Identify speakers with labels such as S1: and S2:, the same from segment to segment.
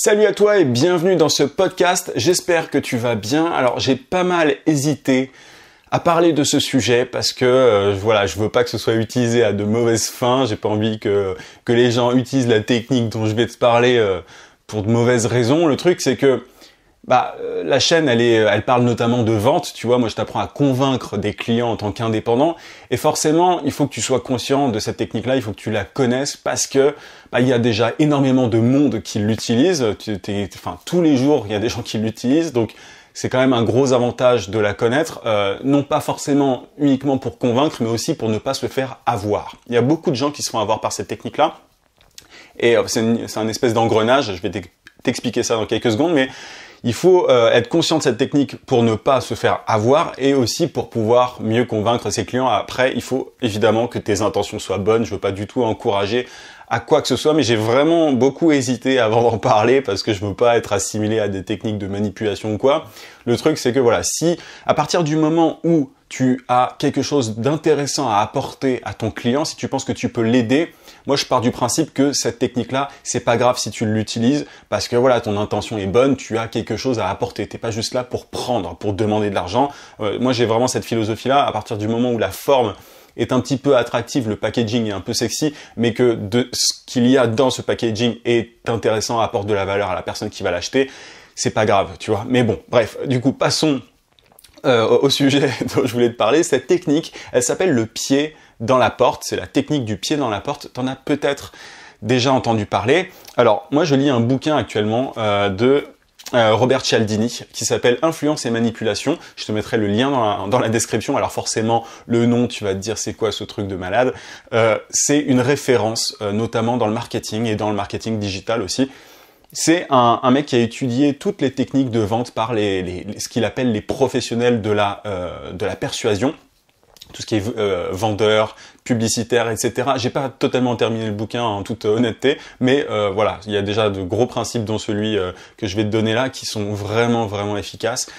S1: Salut à toi et bienvenue dans ce podcast, j'espère que tu vas bien. Alors j'ai pas mal hésité à parler de ce sujet parce que je veux pas que ce soit utilisé à de mauvaises fins, j'ai pas envie que les gens utilisent la technique dont je vais te parler pour de mauvaises raisons. Le truc c'est que la chaîne, elle parle notamment de vente, tu vois, moi je t'apprends à convaincre des clients en tant qu'indépendant, et forcément, il faut que tu sois conscient de cette technique-là, il faut que tu la connaisses, parce que, il y a déjà énormément de monde qui l'utilise, tous les jours, il y a des gens qui l'utilisent, donc c'est quand même un gros avantage de la connaître, non pas forcément uniquement pour convaincre, mais aussi pour ne pas se faire avoir. Il y a beaucoup de gens qui se font avoir par cette technique-là, et c'est un espèce d'engrenage, je vais t'expliquer ça dans quelques secondes, mais il faut être conscient de cette technique pour ne pas se faire avoir et aussi pour pouvoir mieux convaincre ses clients. Après, il faut évidemment que tes intentions soient bonnes. Je veux pas du tout encourager à quoi que ce soit, mais j'ai vraiment beaucoup hésité avant d'en parler parce que je veux pas être assimilé à des techniques de manipulation ou quoi. Le truc, c'est que si à partir du moment où tu as quelque chose d'intéressant à apporter à ton client, si tu penses que tu peux l'aider, moi je pars du principe que cette technique-là, c'est pas grave si tu l'utilises parce que ton intention est bonne, tu as quelque chose à apporter. T'es pas juste là pour prendre, pour demander de l'argent. Moi j'ai vraiment cette philosophie-là. À partir du moment où la forme est un petit peu attractive, le packaging est un peu sexy, mais que de ce qu'il y a dans ce packaging est intéressant, apporte de la valeur à la personne qui va l'acheter, c'est pas grave, tu vois. Mais bon, bref, du coup, passons au sujet dont je voulais te parler. Cette technique, elle s'appelle le pied dans la porte. C'est la technique du pied dans la porte. T'en as peut-être déjà entendu parler. Alors, moi, je lis un bouquin actuellement de Robert Cialdini qui s'appelle Influence et manipulation. Je te mettrai le lien dans la description. Alors forcément, le nom, tu vas te dire c'est quoi ce truc de malade. C'est une référence, notamment dans le marketing et dans le marketing digital aussi. C'est un mec qui a étudié toutes les techniques de vente par ce qu'il appelle les professionnels de la persuasion. Tout ce qui est vendeur, publicitaire, etc. J'ai pas totalement terminé le bouquin en toute honnêteté, mais il y a déjà de gros principes dont celui que je vais te donner là qui sont vraiment, vraiment efficaces.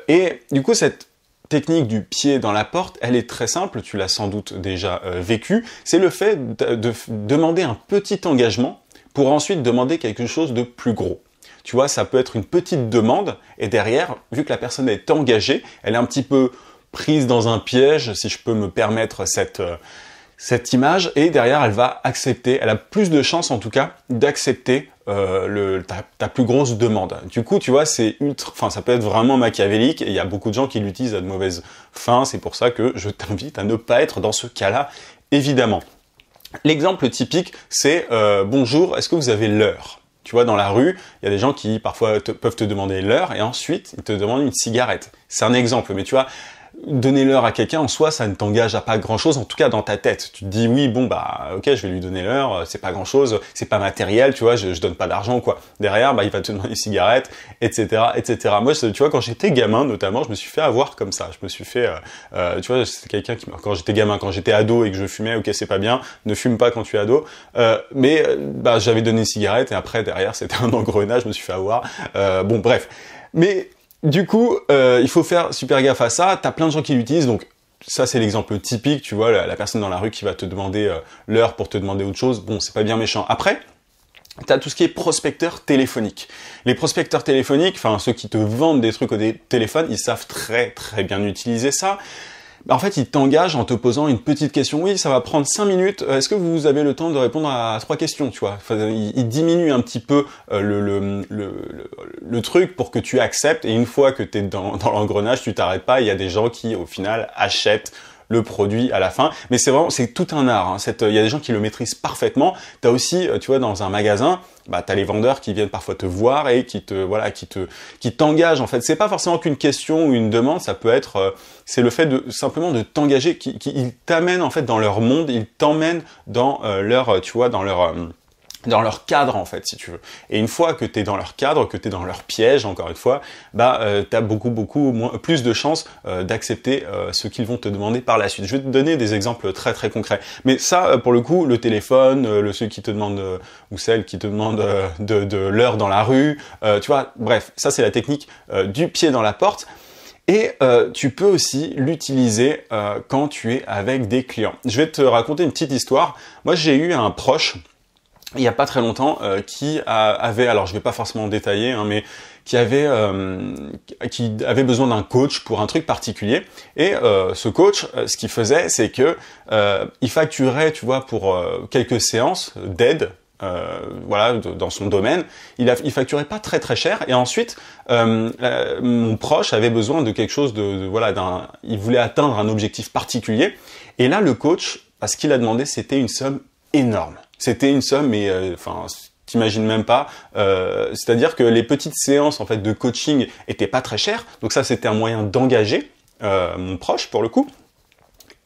S1: Et du coup, cette technique du pied dans la porte, elle est très simple, tu l'as sans doute déjà vécu. C'est le fait de demander un petit engagement pour ensuite demander quelque chose de plus gros. Tu vois, ça peut être une petite demande, et derrière, vu que la personne est engagée, elle est un petit peu prise dans un piège, si je peux me permettre cette image, et derrière, elle va accepter, elle a plus de chances en tout cas d'accepter ta plus grosse demande. Du coup, tu vois, ça peut être vraiment machiavélique, et il y a beaucoup de gens qui l'utilisent à de mauvaises fins, c'est pour ça que je t'invite à ne pas être dans ce cas-là, évidemment. L'exemple typique, c'est bonjour, est-ce que vous avez l'heure? Tu vois, dans la rue, il y a des gens qui parfois peuvent te demander l'heure et ensuite ils te demandent une cigarette. C'est un exemple, mais tu vois, donner l'heure à quelqu'un en soi, ça ne t'engage à pas grand-chose, en tout cas dans ta tête. Tu te dis oui, ok, je vais lui donner l'heure, c'est pas grand-chose, c'est pas matériel, tu vois, je donne pas d'argent quoi. Derrière, il va te demander une cigarette, etc., etc. Moi, tu vois, quand j'étais gamin notamment, je me suis fait avoir comme ça. Je me suis fait, tu vois, c'est quelqu'un qui, quand j'étais gamin, quand j'étais ado et que je fumais, ok, c'est pas bien, ne fume pas quand tu es ado. J'avais donné une cigarette et après derrière, c'était un engrenage, je me suis fait avoir. Bon, bref, mais du coup, il faut faire super gaffe à ça. T'as plein de gens qui l'utilisent, donc ça c'est l'exemple typique, tu vois, la personne dans la rue qui va te demander l'heure pour te demander autre chose. Bon, c'est pas bien méchant. Après, t'as tout ce qui est prospecteur téléphonique. Les prospecteurs téléphoniques, ceux qui te vendent des trucs au téléphone, ils savent très très bien utiliser ça. En fait, ils t'engagent en te posant une petite question. Oui, ça va prendre 5 minutes. Est-ce que vous avez le temps de répondre à 3 questions, tu vois? Ils diminuent un petit peu le truc pour que tu acceptes. Et une fois que tu es dans l'engrenage, tu t'arrêtes pas. Il y a des gens qui, au final, achètent le produit à la fin. Mais c'est tout un art. Il y a des gens qui le maîtrisent parfaitement. T'as aussi, tu vois, dans un magasin, t'as les vendeurs qui viennent parfois te voir et qui t'engagent. En fait, c'est pas forcément qu'une question ou une demande. Ça peut être, c'est le fait simplement de t'engager. Ils t'amènent en fait dans leur monde. Ils t'emmènent dans dans leur cadre en fait, si tu veux. Et une fois que tu es dans leur cadre, que tu es dans leur piège, encore une fois, tu as plus de chances d'accepter ce qu'ils vont te demander par la suite. Je vais te donner des exemples très très concrets. Mais ça, pour le coup, le téléphone, ceux qui te demandent ou celles qui te demandent de l'heure dans la rue, tu vois, bref, ça c'est la technique du pied dans la porte. Et tu peux aussi l'utiliser quand tu es avec des clients. Je vais te raconter une petite histoire. Moi, j'ai eu un proche il n'y a pas très longtemps, avait, alors je vais pas forcément détailler, hein, mais qui avait besoin d'un coach pour un truc particulier. Et ce coach, ce qu'il faisait, c'est que il facturait, tu vois, pour quelques séances d'aide. Voilà, dans son domaine, il facturait pas très très cher. Et ensuite, mon proche avait besoin de quelque chose voilà, il voulait atteindre un objectif particulier. Et là, le coach, ce qu'il a demandé, c'était une somme énorme. C'était une somme, mais enfin, t'imagines même pas. C'est-à-dire que les petites séances en fait de coaching étaient pas très chères. Donc ça, c'était un moyen d'engager mon proche pour le coup.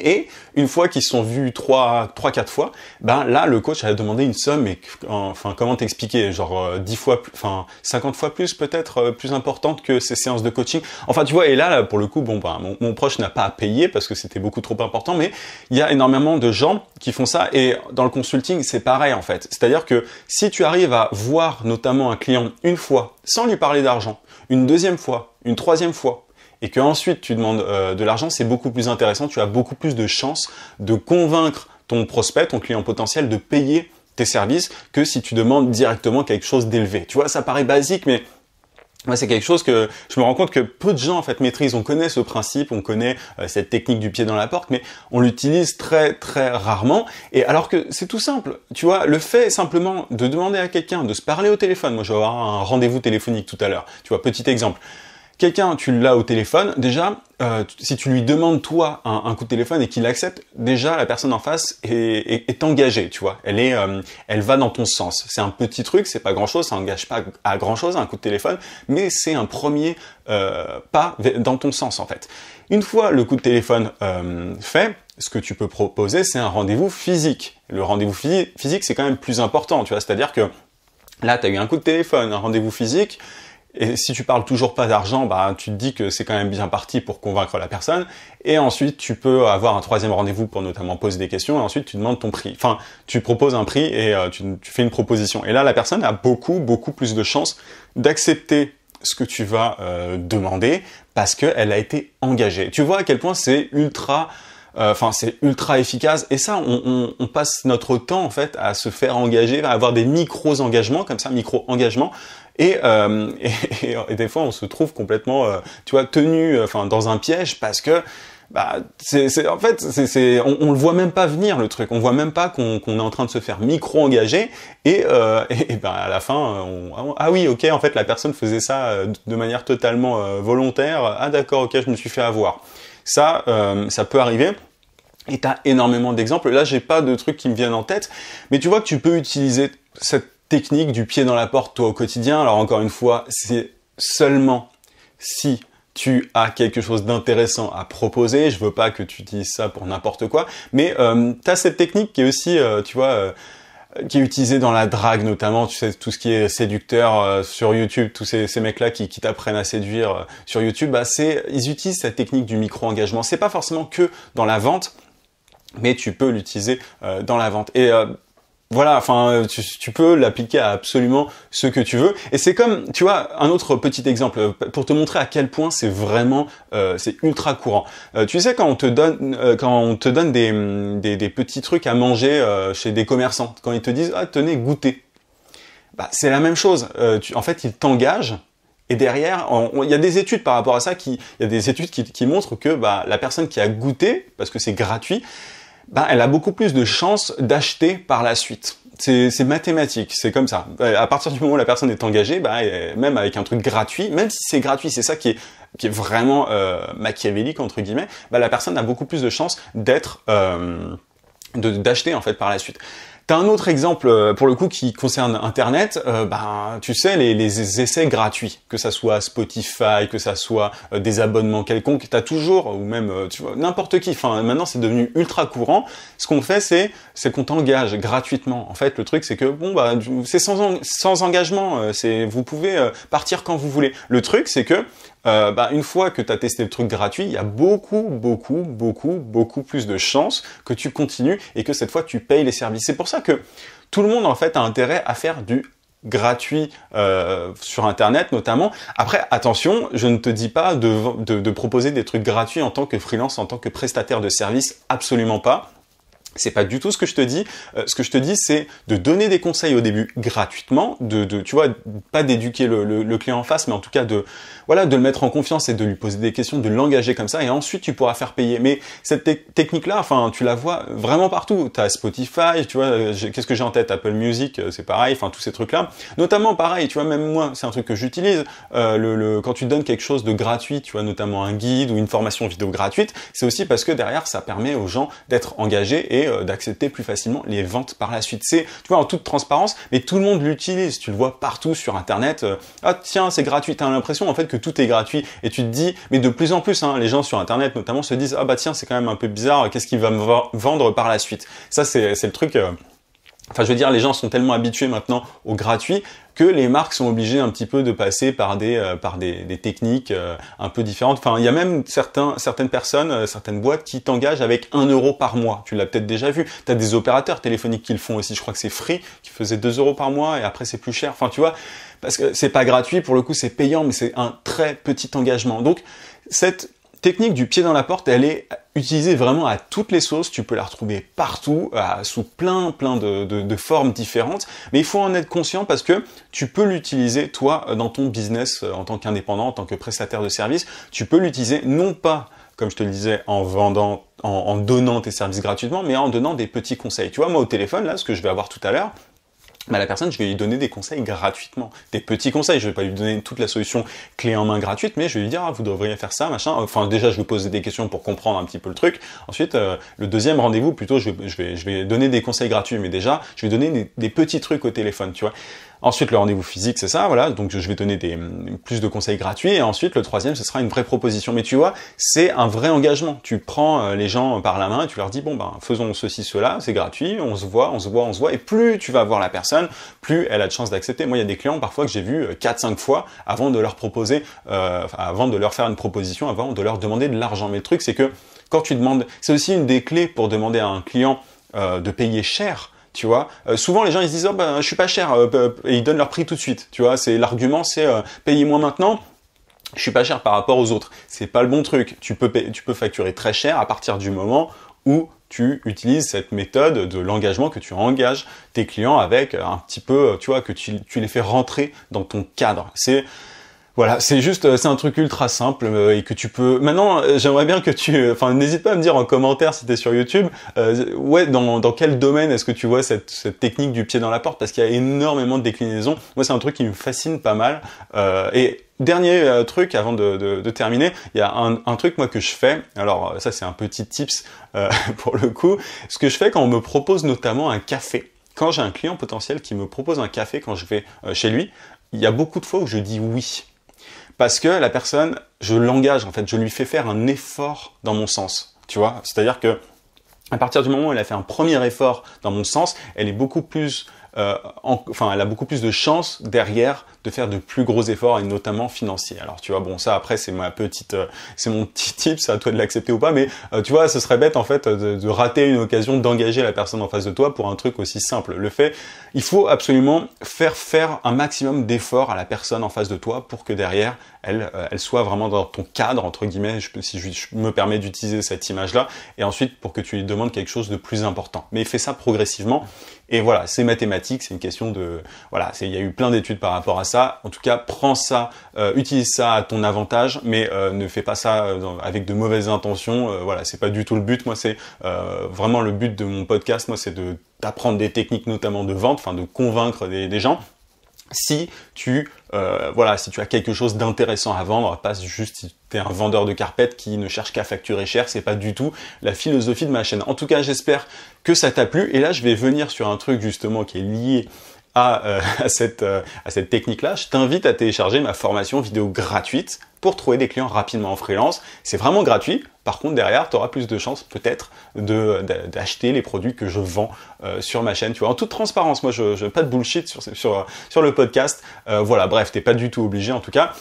S1: Et une fois qu'ils se sont vus 3-4 fois, ben là, le coach a demandé une somme, et enfin, comment t'expliquer, genre 10 fois, enfin 50 fois plus peut-être, plus importante que ces séances de coaching. Enfin, tu vois, et là pour le coup, bon, ben, mon proche n'a pas à payer parce que c'était beaucoup trop important, mais il y a énormément de gens qui font ça. Et dans le consulting, c'est pareil en fait. C'est-à-dire que si tu arrives à voir notamment un client une fois, sans lui parler d'argent, une deuxième fois, une troisième fois, et que ensuite tu demandes de l'argent, c'est beaucoup plus intéressant, tu as beaucoup plus de chances de convaincre ton prospect, ton client potentiel, de payer tes services que si tu demandes directement quelque chose d'élevé. Tu vois, ça paraît basique, mais moi, c'est quelque chose que je me rends compte que peu de gens en fait maîtrisent. On connaît ce principe, on connaît cette technique du pied dans la porte, mais on l'utilise très très rarement. Et alors que c'est tout simple, tu vois, le fait simplement de demander à quelqu'un de se parler au téléphone. Moi, je vais avoir un rendez-vous téléphonique tout à l'heure. Tu vois, petit exemple. Quelqu'un, tu l'as au téléphone, déjà, si tu lui demandes toi un coup de téléphone et qu'il accepte, déjà la personne en face est engagée, tu vois. Elle va dans ton sens. C'est un petit truc, c'est pas grand-chose, ça n'engage pas à grand-chose un coup de téléphone, mais c'est un premier pas dans ton sens en fait. Une fois le coup de téléphone fait, ce que tu peux proposer, c'est un rendez-vous physique. Le rendez-vous physique, c'est quand même plus important, tu vois. C'est-à-dire que là, tu as eu un coup de téléphone, un rendez-vous physique. Et si tu parles toujours pas d'argent, bah tu te dis que c'est quand même bien parti pour convaincre la personne. Et ensuite, tu peux avoir un troisième rendez-vous pour notamment poser des questions. Et ensuite, tu demandes ton prix. Enfin, tu proposes un prix et tu fais une proposition. Et là, la personne a beaucoup plus de chances d'accepter ce que tu vas demander parce qu'elle a été engagée. Tu vois à quel point c'est ultra efficace. Et ça, on passe notre temps en fait à se faire engager, à avoir des micro-engagements comme ça, micro-engagements. Et des fois, on se trouve complètement, tu vois, tenu, dans un piège parce que, on le voit même pas venir le truc. On voit même pas qu'on est en train de se faire micro-engager et à la fin, ah oui, ok, en fait, la personne faisait ça de manière totalement volontaire. Ah d'accord, ok, je me suis fait avoir. Ça peut arriver. Et t'as énormément d'exemples. Là, j'ai pas de trucs qui me viennent en tête, mais tu vois que tu peux utiliser cette technique du pied dans la porte toi au quotidien. Alors encore une fois, c'est seulement si tu as quelque chose d'intéressant à proposer. Je veux pas que tu utilises ça pour n'importe quoi, mais t'as cette technique qui est aussi, qui est utilisée dans la drague notamment. Tu sais, tout ce qui est séducteur sur YouTube, tous ces mecs-là qui t'apprennent à séduire sur YouTube, ils utilisent cette technique du micro-engagement. C'est pas forcément que dans la vente, mais tu peux l'utiliser dans la vente. Et voilà, tu peux l'appliquer à absolument ce que tu veux. Et c'est comme, tu vois, un autre petit exemple pour te montrer à quel point c'est vraiment, c'est ultra courant. Tu sais, quand on te donne des petits trucs à manger chez des commerçants, quand ils te disent, ah, tenez, goûtez. Bah, c'est la même chose. En fait, ils t'engagent. Et derrière, il y a des études par rapport à ça, il y a des études qui montrent que la personne qui a goûté, parce que c'est gratuit, elle a beaucoup plus de chances d'acheter par la suite. C'est mathématique, c'est comme ça. À partir du moment où la personne est engagée, même avec un truc gratuit, même si c'est gratuit, c'est ça qui est vraiment machiavélique entre guillemets, la personne a beaucoup plus de chances d'acheter en fait par la suite. T'as un autre exemple pour le coup qui concerne Internet, tu sais les essais gratuits, que ça soit Spotify, que ça soit des abonnements quelconques, t'as toujours ou même tu vois n'importe qui. Enfin maintenant c'est devenu ultra courant. Ce qu'on fait c'est qu'on t'engage gratuitement. En fait le truc c'est que c'est sans engagement. Vous pouvez partir quand vous voulez. Le truc c'est que une fois que tu as testé le truc gratuit, il y a beaucoup plus de chances que tu continues et que cette fois tu payes les services. C'est pour ça que tout le monde en fait a intérêt à faire du gratuit sur Internet notamment. Après, attention, je ne te dis pas de proposer des trucs gratuits en tant que freelance, en tant que prestataire de service, absolument pas. C'est pas du tout ce que je te dis. Ce que je te dis, c'est de donner des conseils au début gratuitement, tu vois, pas d'éduquer le client en face, mais en tout cas de le mettre en confiance et de lui poser des questions, de l'engager comme ça, et ensuite tu pourras faire payer. Mais cette technique-là, enfin, tu la vois vraiment partout. T'as Spotify, tu vois, qu'est-ce que j'ai en tête? Apple Music, c'est pareil, enfin tous ces trucs-là. Notamment pareil, tu vois, même moi, c'est un truc que j'utilise. Quand tu donnes quelque chose de gratuit, tu vois, notamment un guide ou une formation vidéo gratuite, c'est aussi parce que derrière, ça permet aux gens d'être engagés et d'accepter plus facilement les ventes par la suite. C'est, tu vois, en toute transparence, mais tout le monde l'utilise. Tu le vois partout sur Internet. Ah tiens, c'est gratuit. T'as l'impression en fait que tout est gratuit et tu te dis, mais de plus en plus, hein, les gens sur Internet notamment se disent, ah bah tiens, c'est quand même un peu bizarre. Qu'est-ce qu'il va me vendre par la suite? Ça, c'est le truc. Enfin, je veux dire, les gens sont tellement habitués maintenant au gratuit que les marques sont obligées un petit peu de passer par des techniques un peu différentes. Enfin, il y a même certaines personnes, certaines boîtes qui t'engagent avec 1 euro par mois. Tu l'as peut-être déjà vu. Tu as des opérateurs téléphoniques qui le font aussi. Je crois que c'est Free qui faisait 2 euros par mois et après c'est plus cher. Enfin, tu vois, parce que c'est pas gratuit, pour le coup c'est payant, mais c'est un très petit engagement. Donc, cette technique du pied dans la porte, elle est utilisée vraiment à toutes les sauces. Tu peux la retrouver partout, sous plein de formes différentes. Mais il faut en être conscient parce que tu peux l'utiliser, toi, dans ton business, en tant qu'indépendant, en tant que prestataire de service. Tu peux l'utiliser non pas, comme je te le disais, en vendant, en donnant tes services gratuitement, mais en donnant des petits conseils. Tu vois, moi au téléphone, là, ce que je vais avoir tout à l'heure, bah, la personne, je vais lui donner des conseils gratuitement, des petits conseils. Je vais pas lui donner toute la solution clé en main gratuite, mais je vais lui dire, ah, vous devriez faire ça, machin. Enfin, déjà, je vais poser des questions pour comprendre un petit peu le truc. Ensuite, le deuxième rendez-vous, plutôt, je vais donner des conseils gratuits, mais déjà, je vais donner des petits trucs au téléphone, tu vois. Ensuite, le rendez-vous physique, c'est ça, voilà. Donc, je vais donner plus de conseils gratuits. Et ensuite, le troisième, ce sera une vraie proposition. Mais tu vois, c'est un vrai engagement. Tu prends les gens par la main et tu leur dis, bon, ben, faisons ceci, cela, c'est gratuit, on se voit. Et plus tu vas voir la personne, plus elle a de chances d'accepter. Moi, il y a des clients, parfois, que j'ai vus 4-5 fois avant de leur proposer, avant de leur faire une proposition, avant de leur demander de l'argent. Mais le truc, c'est que quand tu demandes, c'est aussi une des clés pour demander à un client de payer cher. Tu vois, souvent les gens ils se disent oh ben je suis pas cher et ils donnent leur prix tout de suite. Tu vois, c'est l'argument, c'est payez-moi maintenant. Je suis pas cher par rapport aux autres. C'est pas le bon truc. Tu peux facturer très cher à partir du moment où tu utilises cette méthode de l'engagement, que tu engages tes clients avec un petit peu, tu vois, que tu les fais rentrer dans ton cadre. Voilà, c'est un truc ultra simple et que tu peux. Maintenant, j'aimerais bien que n'hésite pas à me dire en commentaire si t'es sur YouTube, ouais, dans quel domaine est-ce que tu vois cette technique du pied dans la porte, parce qu'il y a énormément de déclinaisons. Moi, c'est un truc qui me fascine pas mal. Et dernier truc avant de terminer, il y a un truc moi que je fais. Alors ça, c'est un petit tips pour le coup. Ce que je fais quand on me propose notamment un café. Quand j'ai un client potentiel qui me propose un café quand je vais chez lui, il y a beaucoup de fois où je dis oui. Parce que la personne, je l'engage, en fait, je lui fais faire un effort dans mon sens, tu vois. C'est-à-dire que à partir du moment où elle a fait un premier effort dans mon sens, elle est beaucoup plus, elle a beaucoup plus de chances derrière de faire de plus gros efforts et notamment financiers. Alors tu vois, bon ça après c'est mon petit tip, c'est à toi de l'accepter ou pas, mais tu vois, ce serait bête en fait de rater une occasion d'engager la personne en face de toi pour un truc aussi simple. Il faut absolument faire un maximum d'efforts à la personne en face de toi pour que derrière elle soit vraiment dans ton cadre entre guillemets, si je me permets d'utiliser cette image-là, et ensuite pour que tu lui demandes quelque chose de plus important. Mais fais ça progressivement. Et voilà, c'est mathématique, c'est une question de... Voilà, il y a eu plein d'études par rapport à ça. En tout cas, prends ça, utilise ça à ton avantage, mais ne fais pas ça avec de mauvaises intentions. Voilà, c'est pas du tout le but. Moi, c'est vraiment le but de mon podcast. Moi, c'est d'apprendre des techniques notamment de vente, enfin de convaincre des gens. Si tu as quelque chose d'intéressant à vendre, pas juste si tu es un vendeur de carpettes qui ne cherche qu'à facturer cher, c'est pas du tout la philosophie de ma chaîne. En tout cas, j'espère que ça t'a plu. Et là, je vais venir sur un truc justement qui est lié à cette technique-là. Je t'invite à télécharger ma formation vidéo gratuite pour trouver des clients rapidement en freelance. C'est vraiment gratuit. Par contre, derrière, tu auras plus de chances peut-être d'acheter les produits que je vends sur ma chaîne. Tu vois, en toute transparence, moi, je pas de bullshit sur le podcast. Voilà, bref, t'es pas du tout obligé. En tout cas,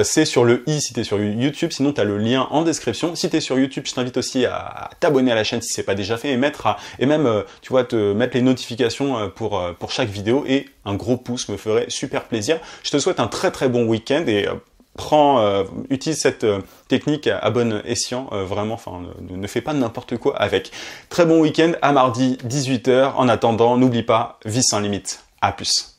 S1: c'est sur le i si t'es sur YouTube. Sinon, tu as le lien en description. Si t'es sur YouTube, je t'invite aussi à t'abonner à la chaîne si c'est pas déjà fait et même, tu vois, te mettre les notifications pour chaque vidéo, et un gros pouce me ferait super plaisir. Je te souhaite un très très bon week-end et utilise cette technique à bon escient, vraiment, enfin, ne fais pas n'importe quoi avec. Très bon week-end, à mardi 18 h. En attendant, n'oublie pas, vis sans limite. À plus.